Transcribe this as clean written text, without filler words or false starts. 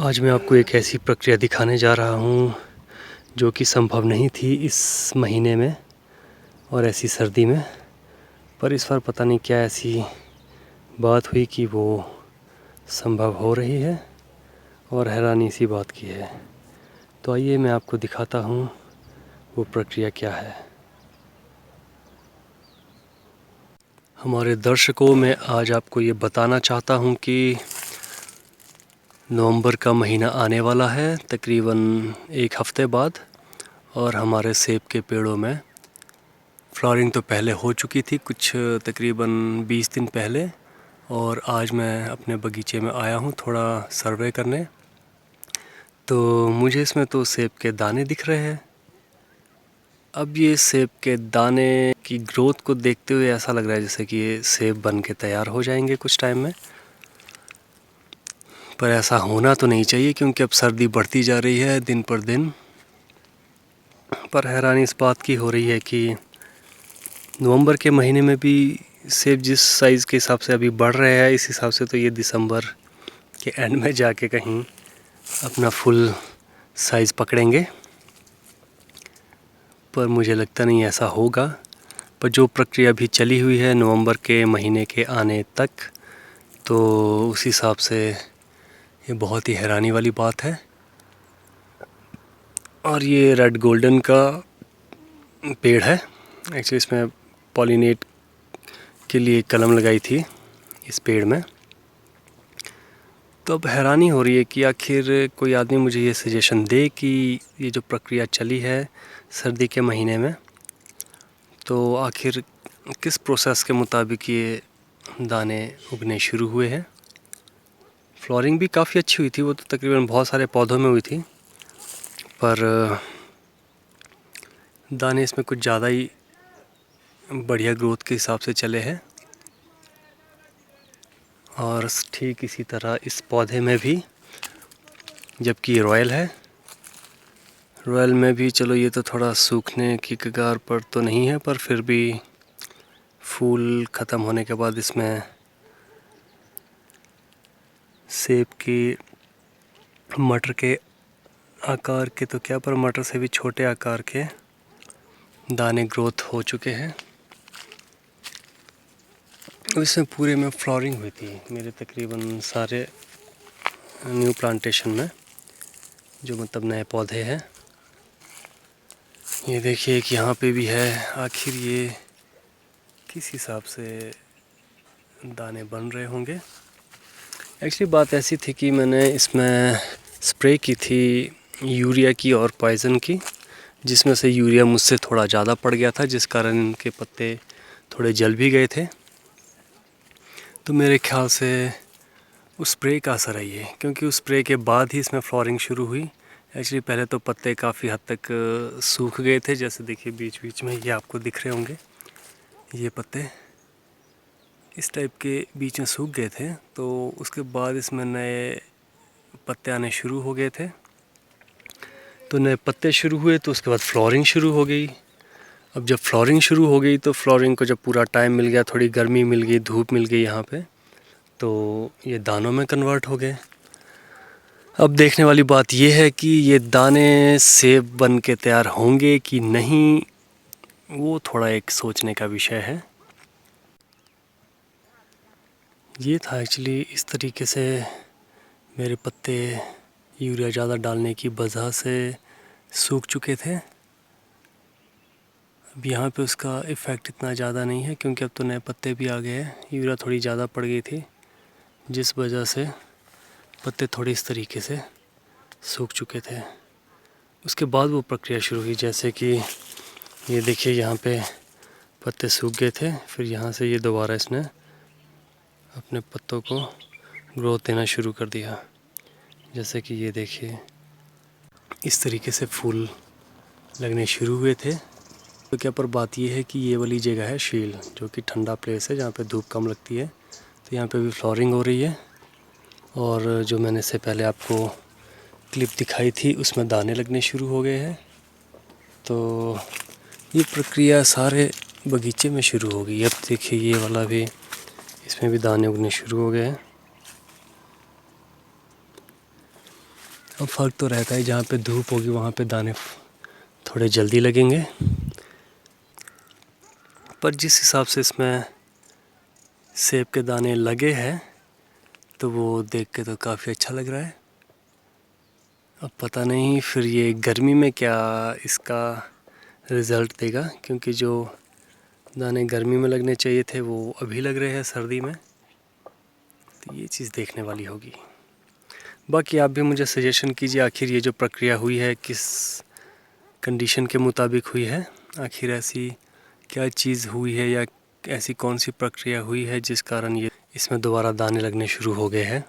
आज मैं आपको एक ऐसी प्रक्रिया दिखाने जा रहा हूँ जो कि संभव नहीं थी इस महीने में और ऐसी सर्दी में। पर इस बार पता नहीं क्या ऐसी बात हुई कि वो संभव हो रही है और हैरानी सी बात की है। तो आइए मैं आपको दिखाता हूँ वो प्रक्रिया क्या है। हमारे दर्शकों, मैं आज आपको ये बताना चाहता हूँ कि नवंबर का महीना आने वाला है तकरीबन एक हफ़्ते बाद, और हमारे सेब के पेड़ों में फ्लावरिंग तो पहले हो चुकी थी कुछ तकरीबन 20 दिन पहले। और आज मैं अपने बगीचे में आया हूँ थोड़ा सर्वे करने। तो मुझे इसमें तो सेब के दाने दिख रहे हैं। अब ये सेब के दाने की ग्रोथ को देखते हुए ऐसा लग रहा है जैसे कि ये सेब बन के तैयार हो जाएंगे कुछ टाइम में। पर ऐसा होना तो नहीं चाहिए क्योंकि अब सर्दी बढ़ती जा रही है दिन पर दिन। पर हैरानी इस बात की हो रही है कि नवंबर के महीने में भी सेब जिस साइज़ के हिसाब से अभी बढ़ रहे हैं, इस हिसाब से तो ये दिसंबर के एंड में जाके कहीं अपना फुल साइज़ पकड़ेंगे। पर मुझे लगता नहीं ऐसा होगा। पर जो प्रक्रिया भी चली हुई है नवंबर के महीने के आने तक, तो उस हिसाब से ये बहुत ही हैरानी वाली बात है। और ये रेड गोल्डन का पेड़ है। एक्चुअली इसमें पॉलिनेट के लिए कलम लगाई थी इस पेड़ में। तो अब हैरानी हो रही है कि आखिर कोई आदमी मुझे ये सजेशन दे कि ये जो प्रक्रिया चली है सर्दी के महीने में, तो आखिर किस प्रोसेस के मुताबिक ये दाने उगने शुरू हुए हैं। फ्लावरिंग भी काफ़ी अच्छी हुई थी, वो तो तकरीबन बहुत सारे पौधों में हुई थी, पर दाने इसमें कुछ ज़्यादा ही बढ़िया ग्रोथ के हिसाब से चले हैं। और ठीक इसी तरह इस पौधे में भी, जबकि ये रॉयल है, रॉयल में भी चलो ये तो थोड़ा सूखने की कगार पर तो नहीं है, पर फिर भी फूल ख़त्म होने के बाद इसमें सेब की मटर के आकार के, तो क्या, पर मटर से भी छोटे आकार के दाने ग्रोथ हो चुके हैं। इसमें पूरे में फ्लावरिंग हुई थी मेरे तकरीबन सारे न्यू प्लांटेशन में, जो मतलब नए पौधे हैं। ये देखिए कि यहाँ पे भी है। आखिर ये किस हिसाब से दाने बन रहे होंगे। एक्चुअली बात ऐसी थी कि मैंने इसमें स्प्रे की थी यूरिया की और पॉइज़न की, जिसमें से यूरिया मुझसे थोड़ा ज़्यादा पड़ गया था, जिस कारण इनके पत्ते थोड़े जल भी गए थे। तो मेरे ख्याल से उस स्प्रे का असर है ये, क्योंकि उस स्प्रे के बाद ही इसमें फ्लावरिंग शुरू हुई। एक्चुअली पहले तो पत्ते काफ़ी हद तक सूख गए थे, जैसे देखिए बीच बीच में ये आपको दिख रहे होंगे, ये पत्ते इस टाइप के बीच में सूख गए थे। तो उसके बाद इसमें नए पत्ते आने शुरू हो गए थे। तो नए पत्ते शुरू हुए तो उसके बाद फ्लावरिंग शुरू हो गई। अब जब फ्लावरिंग शुरू हो गई तो फ्लावरिंग को जब पूरा टाइम मिल गया, थोड़ी गर्मी मिल गई, धूप मिल गई यहाँ पे, तो ये दानों में कन्वर्ट हो गए। अब देखने वाली बात ये है कि ये दाने सेब बन के तैयार होंगे कि नहीं, वो थोड़ा एक सोचने का विषय है। ये था एक्चुअली इस तरीके से मेरे पत्ते यूरिया ज़्यादा डालने की वजह से सूख चुके थे। अब यहाँ पे उसका इफ़ेक्ट इतना ज़्यादा नहीं है क्योंकि अब तो नए पत्ते भी आ गए हैं। यूरिया थोड़ी ज़्यादा पड़ गई थी, जिस वजह से पत्ते थोड़ी इस तरीके से सूख चुके थे। उसके बाद वो प्रक्रिया शुरू हुई, जैसे कि ये देखिए यहाँ पे पत्ते सूख गए थे, फिर यहाँ से ये दोबारा इसने अपने पत्तों को ग्रोथ देना शुरू कर दिया। जैसे कि ये देखिए इस तरीके से फूल लगने शुरू हुए थे। तो क्या, पर बात ये है कि ये वाली जगह है शील, जो कि ठंडा प्लेस है जहाँ पे धूप कम लगती है। तो यहाँ पे भी फ्लावरिंग हो रही है। और जो मैंने इससे पहले आपको क्लिप दिखाई थी उसमें दाने लगने शुरू हो गए हैं। तो ये प्रक्रिया सारे बगीचे में शुरू हो गई। अब देखिए ये वाला भी, इसमें भी दाने उगने शुरू हो गए हैं। अब फ़र्क तो रहता है, जहाँ पे धूप होगी वहाँ पे दाने थोड़े जल्दी लगेंगे, पर जिस हिसाब से इसमें सेब के दाने लगे हैं तो वो देख के तो काफ़ी अच्छा लग रहा है। अब पता नहीं फिर ये गर्मी में क्या इसका रिज़ल्ट देगा, क्योंकि जो दाने गर्मी में लगने चाहिए थे वो अभी लग रहे हैं सर्दी में, तो ये चीज़ देखने वाली होगी। बाकी आप भी मुझे सजेशन कीजिए, आखिर ये जो प्रक्रिया हुई है किस कंडीशन के मुताबिक हुई है, आखिर ऐसी क्या चीज़ हुई है या ऐसी कौन सी प्रक्रिया हुई है जिस कारण ये इसमें दोबारा दाने लगने शुरू हो गए हैं।